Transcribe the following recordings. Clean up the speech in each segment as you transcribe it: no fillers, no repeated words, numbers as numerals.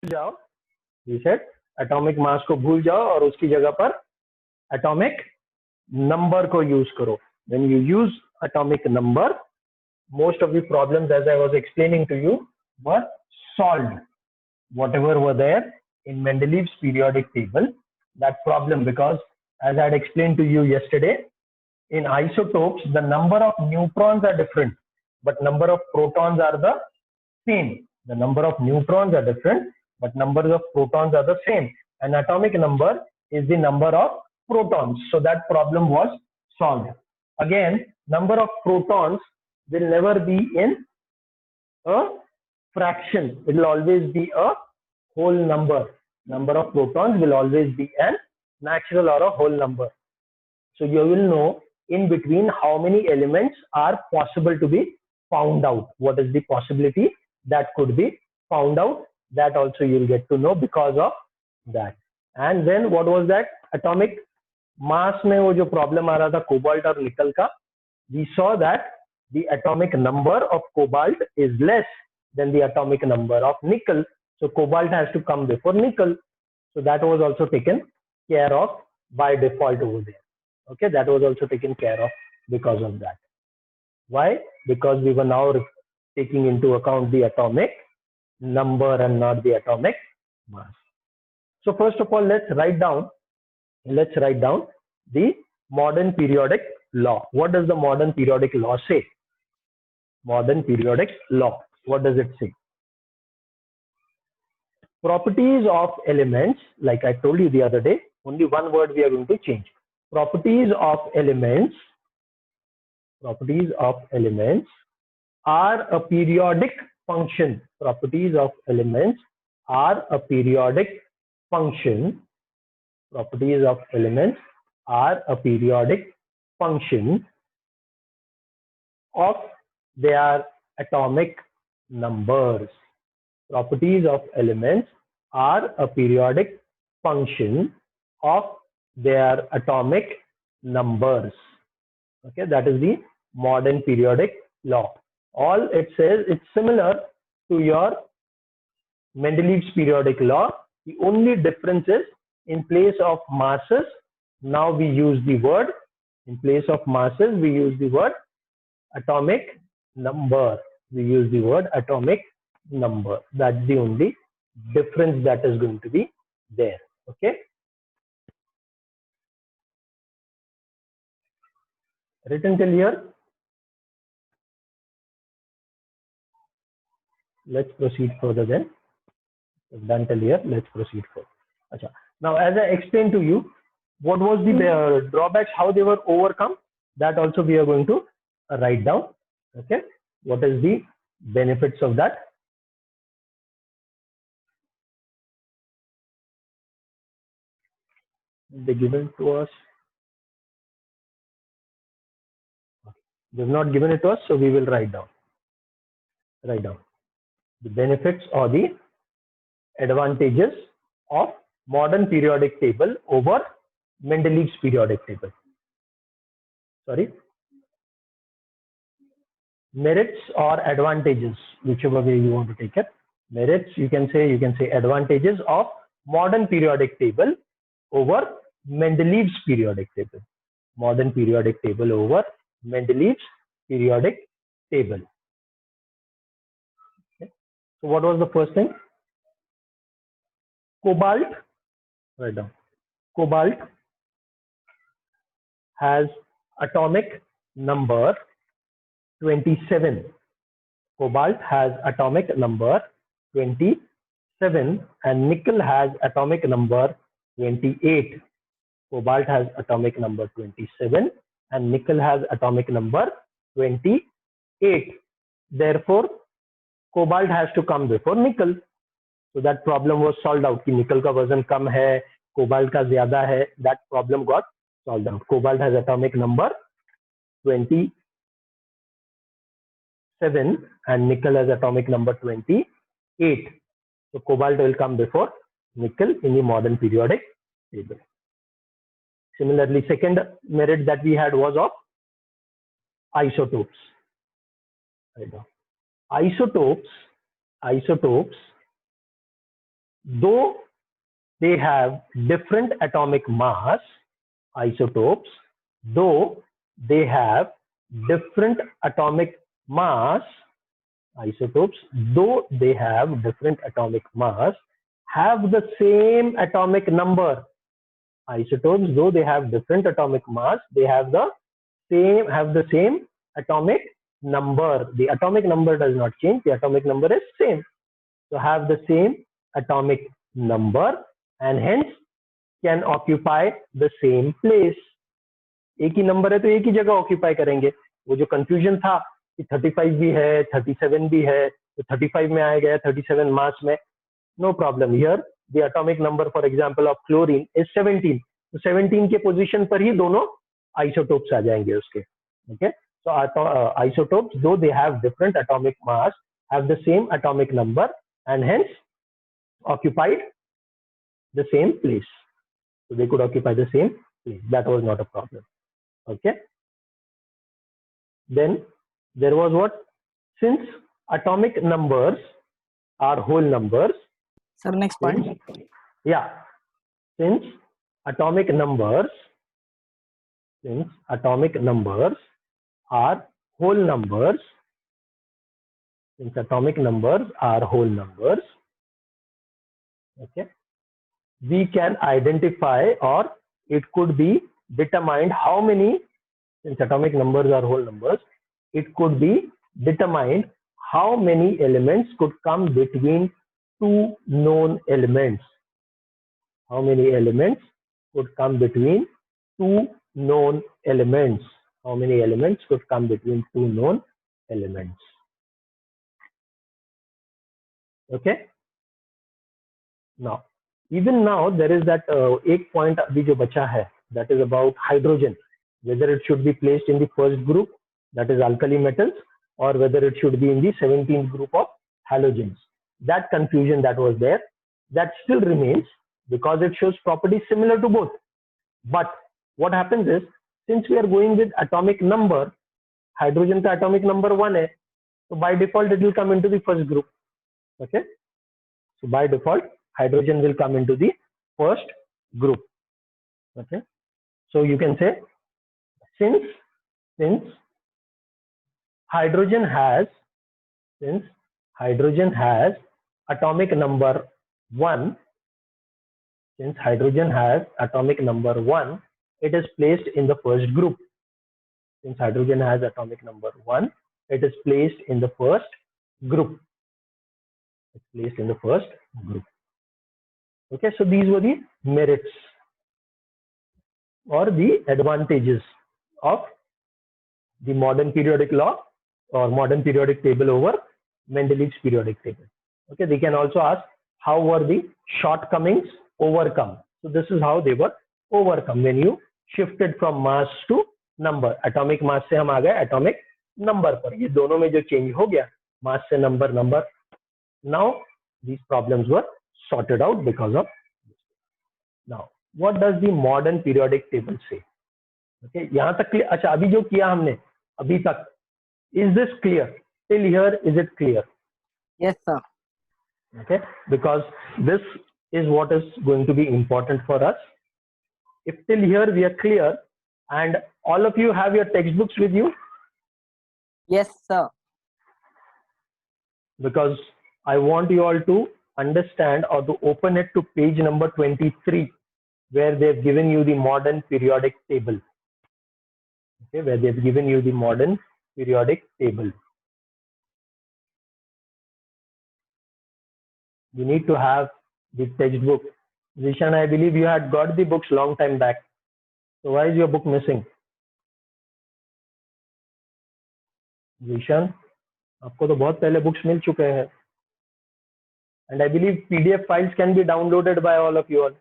जाओ, we said atomic mass को भूल जाओ और उसकी जगह पर atomic number को use करो. When you use atomic number, most of the problems, as I was explaining to you, were solved. Whatever were there in Mendeleev's periodic table, that problem, because as I had explained to you yesterday, in isotopes, the number of neutrons are different, but number of protons are the same. The number of neutrons are different, but numbers of protons are the same. An atomic number is the number of protons. So that problem was solved. Again, number of protons will never be in a fraction. It will always be a whole number. Number of protons will always be an natural or a whole number. So you will know in between how many elements are possible to be found out. What is the possibility that could be found out? That also you will get to know because of that. And then what was that? Atomic mass में वो जो problem आ रहा था cobalt और nickel का, we saw that the atomic number of cobalt is less than the atomic number of nickel. So cobalt has to come before nickel. So that was also taken care of by default over there. Okay, that was also taken care of because of that. Why? Because we were now taking into account the atomic number and not the atomic mass. So first of all, let's write down the modern periodic law. What does the modern periodic law say? Modern periodic law. What does it say? Properties of elements, like I told you the other day, only one word we are going to change. Properties of elements are a periodic function. Properties of elements are a periodic function. Properties of elements are a periodic function of their atomic numbers. Properties of elements are a periodic function of their atomic numbers. Okay, that is the modern periodic law. All it says, it's similar to your Mendeleev's periodic law. The only difference is in place of masses, now we use the word, in place of masses, we use the word atomic number. We use the word atomic number. That's the only difference that is going to be there. Okay. Written till here. Let's proceed further then. Done till here. Let's proceed further. Achha. Now, as I explained to you, what was the drawbacks, how they were overcome, that also we are going to write down. Okay. What is the benefits of that? They given to us. They've not given it to us, so we will write down. Write down the benefits or the advantages of modern periodic table over Mendeleev's periodic table. Sorry. Merits or advantages, whichever way you want to take it. Merits, you can say advantages of modern periodic table over Mendeleev's periodic table. Modern periodic table over Mendeleev's periodic table. Okay. So what was the first thing? Cobalt, write down. Cobalt has atomic number 27. Cobalt has atomic number 27 and nickel has atomic number 28. Cobalt has atomic number 27 and nickel has atomic number 28. Therefore, cobalt has to come before nickel. So that problem was solved out. कि nickel का वजन कम है, cobalt का ज़्यादा है. That problem got solved out. Cobalt has atomic number 27 and nickel has atomic number 28. So cobalt will come before nickel in the modern periodic table. Similarly, second merit that we had was of isotopes. Isotopes though they have different atomic mass, isotopes, though they have different atomic mass, isotopes, though they have different atomic mass, have the same atomic number. Isotopes, though they have different atomic mass, they have the same atomic number. The atomic number does not change. The atomic number is same. So have the same atomic number and hence can occupy the same place. एक ही number है तो एक ही जगह occupy करेंगे. वो जो confusion था कि 35 भी है 37 भी है तो 35 में आएगा 37 मास में, no problem. Here the atomic number for example of chlorine is 17. तो 17 के पोजीशन पर ही दोनों आइसोटोप्स आ जाएंगे उसके. Okay, so isotopes, though they have different atomic mass, have the same atomic number and hence occupied the same place. So they could occupy the same place. That was not a problem. Okay. Then there was what? Since atomic numbers are whole numbers. Sir, next point. Yeah. Since atomic numbers are whole numbers, since atomic numbers are whole numbers, okay, we can identify or it could be determined how many, since atomic numbers are whole numbers, it could be determined how many elements could come between two known elements. How many elements could come between two known elements? How many elements could come between two known elements? Okay. Now, even now there is that एक point अभी जो बचा है, that is about hydrogen, whether it should be placed in the first group, that is alkali metals, or whether it should be in the 17th group of halogens. That confusion that was there, that still remains because it shows properties similar to both. But what happens is, since we are going with atomic number, hydrogen का atomic number 1 है, so by default it will come into the first group. Okay, so by default hydrogen will come into the first group. Okay, so you can say since hydrogen has atomic number 1, since hydrogen has atomic number 1, it is placed in the first group. Since hydrogen has atomic number 1, it is placed in the first group. It's placed in the first group. Okay, so these were the merits or the advantages of the modern periodic law or modern periodic table over Mendeleev's periodic table. Okay, they can also ask how were the shortcomings overcome. So this is how they were overcome when you shifted from mass to number. Atomic mass से हम आ गए atomic number पर. ये दोनों में जो change हो गया mass से number. Now these problems were sorted out because of this. Now what does the modern periodic table say? Okay, यहाँ तक clear? अच्छा, अभी जो किया हमने अभी तक, is this clear? Till here, is it clear? Yes, sir. Okay, because this is what is going to be important for us. If till here we are clear, and all of you have your textbooks with you, Yes, sir. because I want you all to understand or to open it to page number 23, where they've given you the modern periodic table. Okay, where they've given you the modern periodic table. You need to have the textbook. Zishan, I believe you had got the books long time back. So why is your book missing? Zishan, आपको तो बहुत पहले books मिल चुके हैं. And I believe PDF files can be downloaded by all of you all.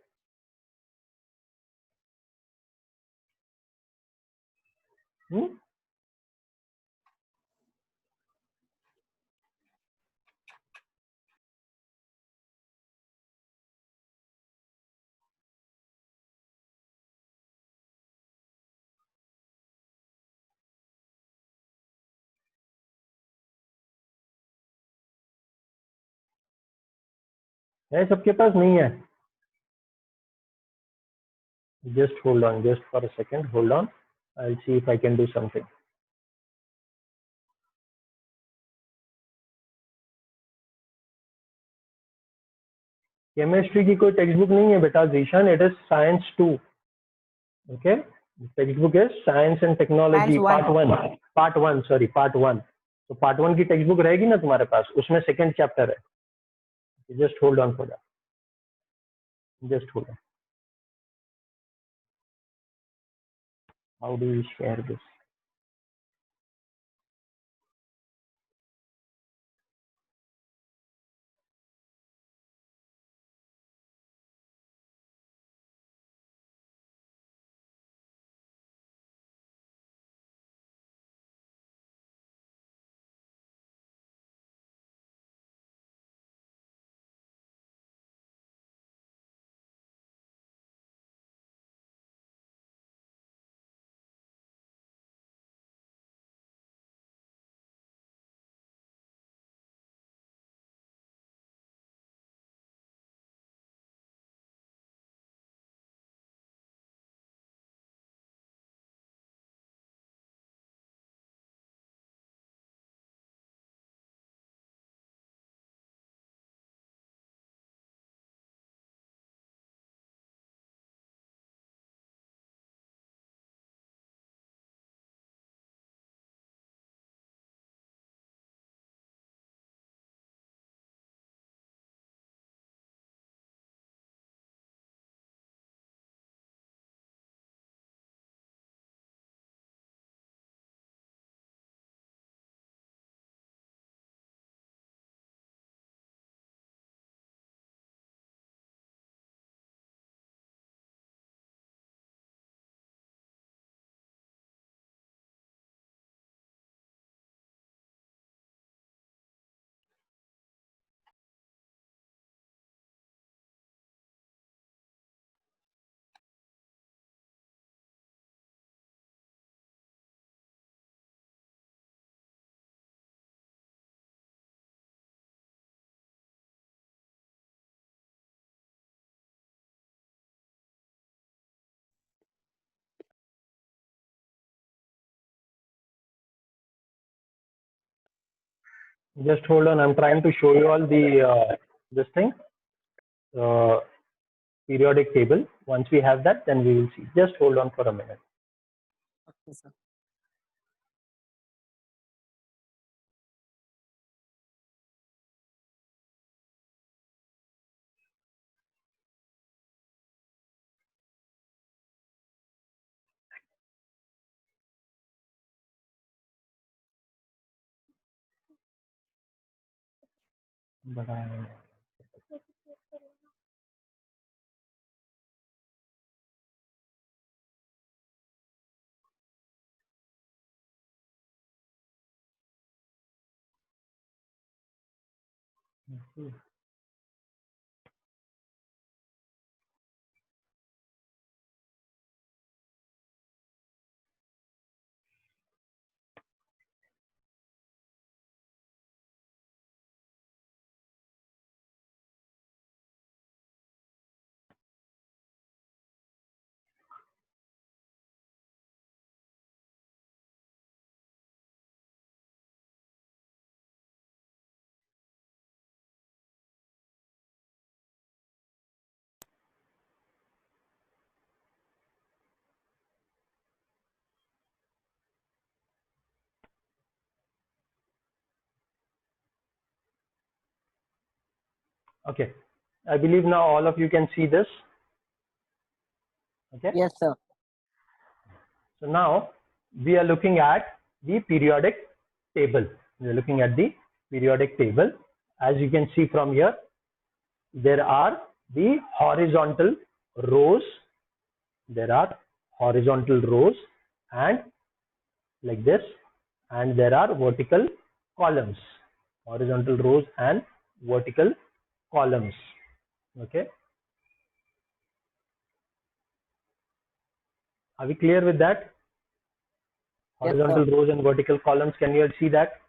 है सबके पास? नहीं है? Just hold on, just for a second, hold on. I'll see if I can do something. Chemistry की कोई text book नहीं है बेटा Zeeshan, it is science 2. Okay, text book है science and technology Science one. Part one, sorry part one. तो part one की text book रहेगी ना तुम्हारे पास, उसमें सेकंड चैप्टर है. Just hold on for that, just hold on. How do you share this? Just hold on, I'm trying to show you all the this thing, uh, periodic table. Once we have that, then we will see. Just hold on for a minute. Okay, sir. But I, okay, I believe now all of you can see this. Okay. Yes, sir. So now we are looking at the periodic table. We are looking at the periodic table. As you can see from here, there are the horizontal rows. There are horizontal rows and like this, and there are vertical columns. Horizontal rows and vertical columns. Okay. Are we clear with that? Yes, Horizontal sir. rows and vertical columns. Can you all see that?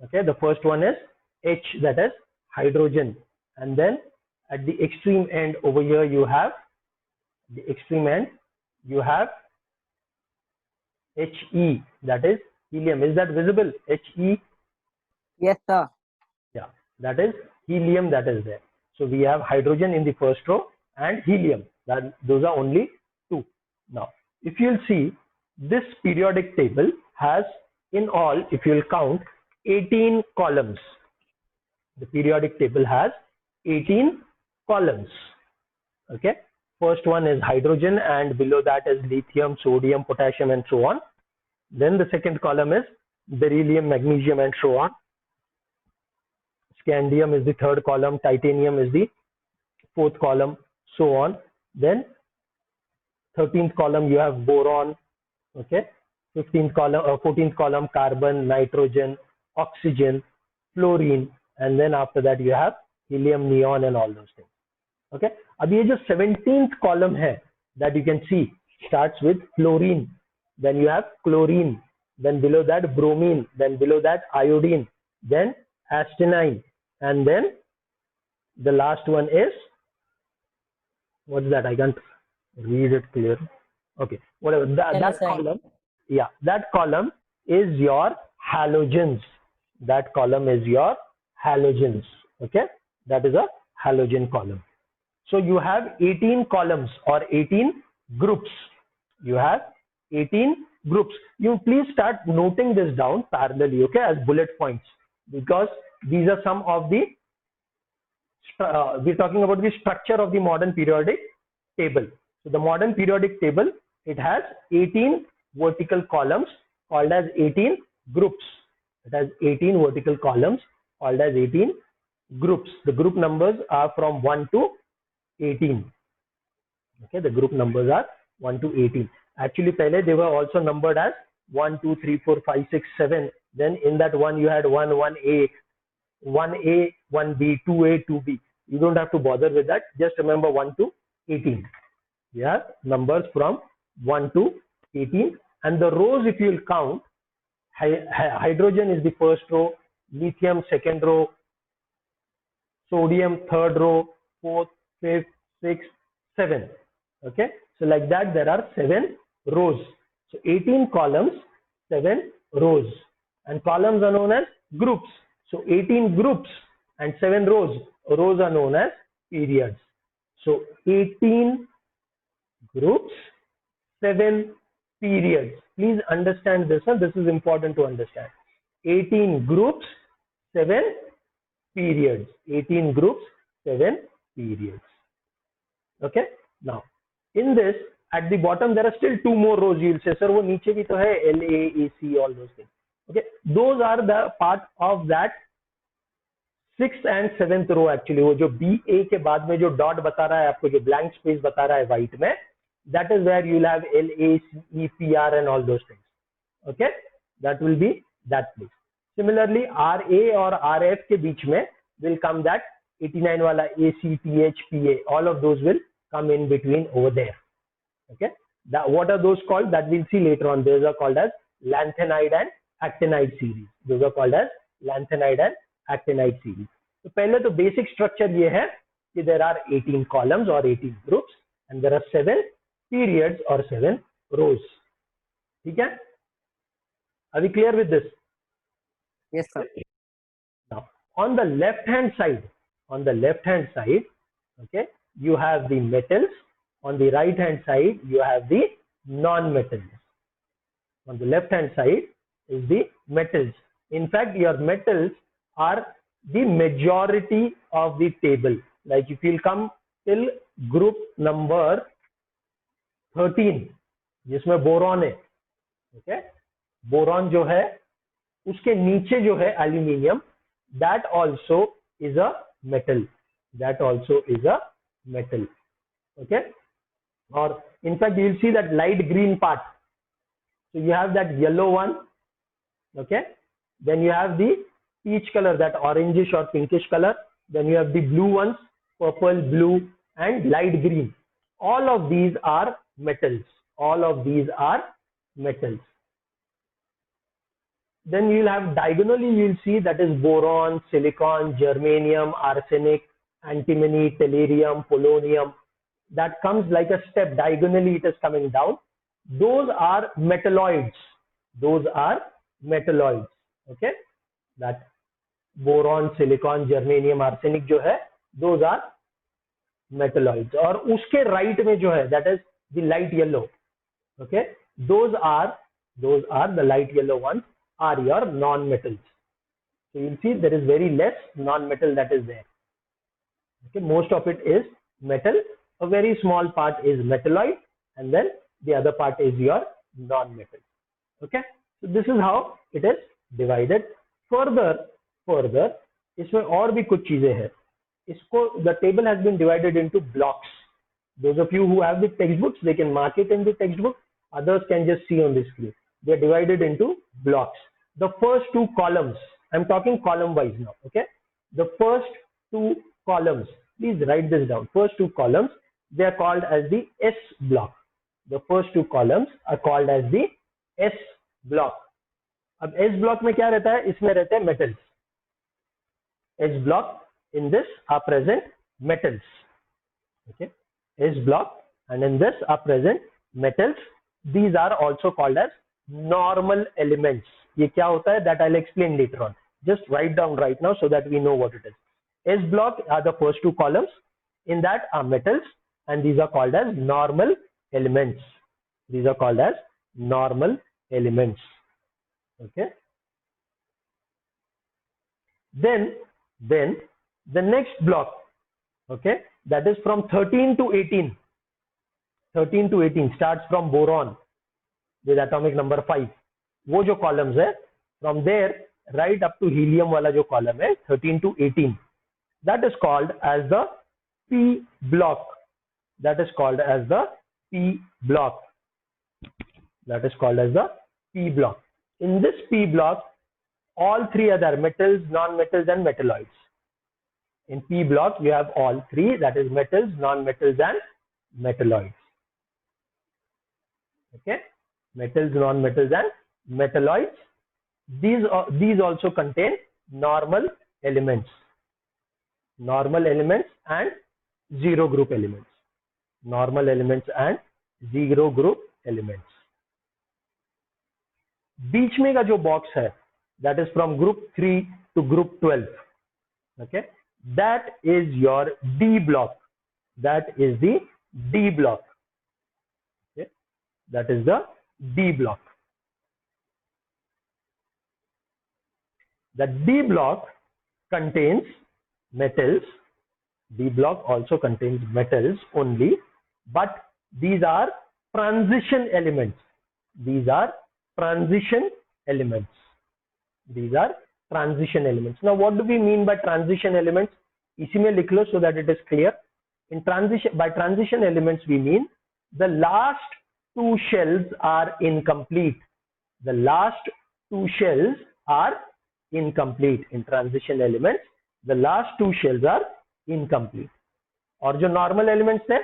Okay, the first one is H, that is hydrogen, and then at the extreme end over here you have the extreme end you have He, that is helium. Is that visible? He, Yes, sir. yeah, that is helium that is there. So we have hydrogen in the first row and helium. That those are only two. Now, if you'll see, this periodic table has in all, if you'll count, 18 columns. The periodic table has 18 columns. Okay. First one is hydrogen, and below that is lithium, sodium, potassium, and so on. Then the second column is beryllium, magnesium, and so on. Scandium is the third column, titanium is the fourth column, so on. Then 13th column you have boron, okay. 15th column, 14th column carbon, nitrogen, oxygen, fluorine, and then after that you have helium, neon, and all those things. Okay. अब ये जो 17th column है, that you can see starts with fluorine, then you have chlorine, then below that bromine, then below that iodine, then astenine, and then the last one is, what's that? I can't read it clearly. Okay, whatever. That column, yeah, that column is your halogens. That column is your halogens. Okay, that is a halogen column. So you have 18 columns or 18 groups. You have 18 groups. You please start noting this down parallelly, okay, as bullet points, because these are some of the we're talking about the structure of the modern periodic table. So the modern periodic table, it has 18 vertical columns called as 18 groups. It has 18 vertical columns called as 18 groups. The group numbers are from 1 to 18. Okay, the group numbers are 1 to 18. Actually, pehle they were also numbered as 1, 2, 3, 4, 5, 6, 7. Then in that one you had 1A, 1B, 2A, 2B. You don't have to bother with that. Just remember 1 to 18. Yeah, numbers from 1 to 18. And the rows, if you'll count, hydrogen is the first row, lithium second row, sodium third row, fourth, fifth, sixth, seventh. Okay, so like that there are 7 rows. So 18 columns, 7 rows, and columns are known as groups. So 18 groups and 7 rows. Rows are known as periods. So 18 groups, 7 periods. Please understand this one. This is important to understand. 18 groups, 7 periods. 18 groups, 7 periods. Okay. Now, in this, at the bottom there are still 2 more rows. You will say, sir, wo niche bhi to hai, L, A, A, C, all those things. Okay, those are the part of that 6th and 7th row actually. वो जो BA के बाद में जो dot बता रहा है आपको, जो blank space बता रहा है white में, that is where you will have L, A, C, E, P, R and all those things. Okay, that will be that place. Similarly, RA और RF के बीच में will come that 89 वाला AC, TH, PA. All of those will come in between over there. Okay, that what are those called? That we'll see later on. Those are called as lanthanide and actinide series. Those are called as lanthanide and actinide series. So पहले तो basic structure ये है कि there are 18 columns or 18 groups and there are 7 periods or 7 rows. ठीक है? Are we clear with this? Yes, sir. Now on the left hand side, okay, you have the metals. On the right hand side, you have the non-metals. On the left hand side is the metals. In fact, your metals are the majority of the table. Like if you'll come till group number 13, जिसमें boron है, okay? Boron जो है उसके नीचे जो है aluminium, that also is a metal. That also is a metal. Okay? Or in fact, you will see that light green part. So you have that yellow one. Okay? Then you have the peach color, that orangish or pinkish color. Then you have the blue ones, purple, blue, and light green. All of these are metals. All of these are metals. Then you will have diagonally, you will see that is boron, silicon, germanium, arsenic, antimony, tellurium, polonium, that comes like a step diagonally, it is coming down. Those are metalloids. Those are metalloids. Okay, that boron, silicon, germanium, arsenic जो है, those are metalloids. और उसके right में जो है, that is the light yellow. Okay, those are the light yellow ones are your non-metals. So you'll see there is very less non-metal that is there. Okay, most of it is metal. A very small part is metalloid, and then the other part is your non-metal. Okay, so this is how it is divided. Further इसमें और भी कुछ चीजें हैं. इसको the table has been divided into blocks. Those of you who have the textbooks, they can mark it in the textbook. Others can just see on the screen. They are divided into blocks. The first two columns, I'm talking column wise now. Okay, the first two columns, please write this down. First two columns, they are called as the S block. The first two columns are called as the S block. अब S block में क्या रहता है? इसमें रहते हैं metals. S block, in this are present metals. Okay, S block, and in this are present metals. These are also called as normal elements. ये क्या होता है? That I'll explain later on. Just write down right now so that we know what it is. S block are the first two columns. In that are metals, and these are called as normal elements. These are called as normal elements. Okay. Then the next block, okay, that is from 13 to 18. 13 to 18 starts from boron with atomic number 5. वो जो columns है, from there right up to helium वाला जो column है, 13 to 18, that is called as the P block. That is called as the P block. That is called as the P block. In this P block, all three other metals, non-metals, and metalloids. In P block, you have all three, that is metals, non-metals, and metalloids. Okay, metals, non-metals, and metalloids. These also contain normal elements. Normal elements and zero group elements. Normal elements and zero group elements. बीच में का जो box है, that is from group 3 to group 12. Okay, that is your D block. That is the D block. Okay, that is the D block. The D block contains metals. D block also contains metals only, but these are transition elements. These are transition elements. These are transition elements. Now, what do we mean by transition elements? इसी में लिख लो so that it is clear. In transition, by transition elements, we mean the last two shells are incomplete. The last two shells are incomplete. In transition elements, the last two shells are incomplete. और जो normal elements है,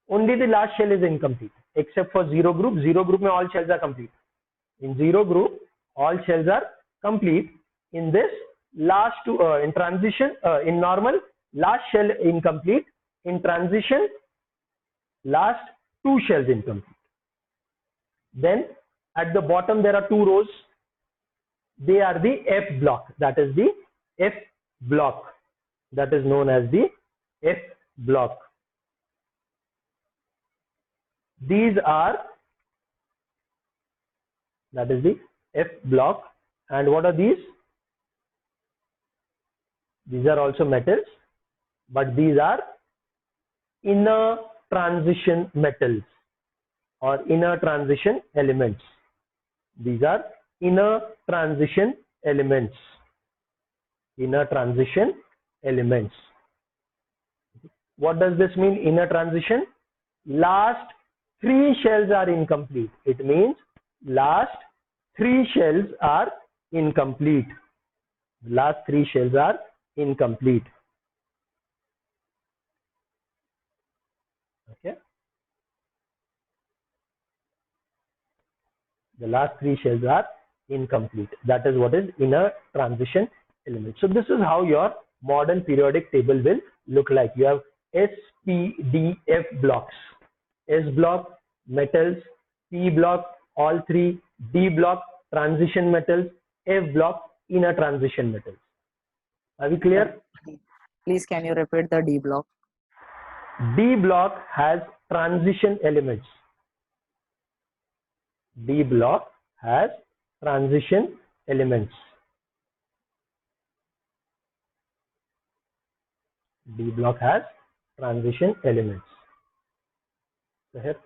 only the last shell is incomplete, except for zero group. Zero group में all shells are complete. In zero group, all shells are complete. In this last two, in transition, in normal, last shell incomplete. In transition, last two shells incomplete. Then at the bottom there are two rows. They are the F block. That is the F block. That is known as the F block. These are, that is the F block. And what are these? These are also metals, but these are inner transition metals or inner transition elements. These are inner transition elements. Inner transition elements. What does this mean, inner transition? Last three shells are incomplete. It means last three shells are incomplete. Last three shells are incomplete. Okay. The last three shells are incomplete. That is what is inner transition element. So this is how your modern periodic table will look like. You have S, P, D, F blocks. S block, metals. P block, all three. D block, transition metals. F block, inner transition metals. Are we clear? Please, can you repeat the D block? D block has transition elements. D block has transition elements. D block has transition elements. So here.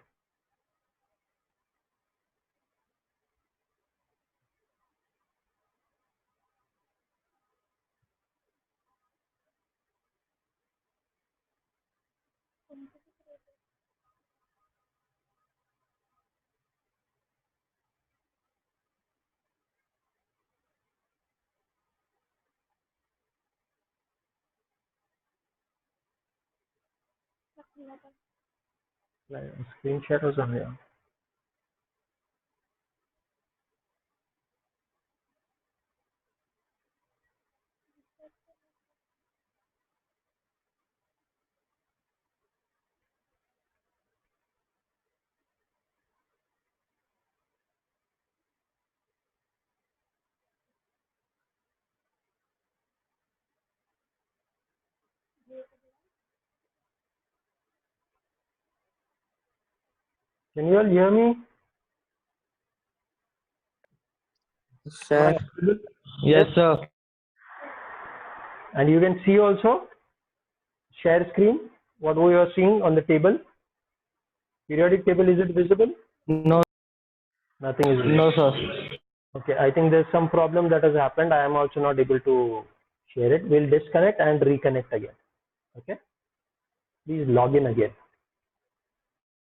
Screen share हो जाएगा. Can you all hear me? Sir. Yes, sir. And you can see also share screen what we are seeing on the table. Periodic table, is it visible? No, Nothing is visible. no, sir. Okay, I think there's some problem that has happened. I am also not able to share it. We'll disconnect and reconnect again. Okay, please log in again.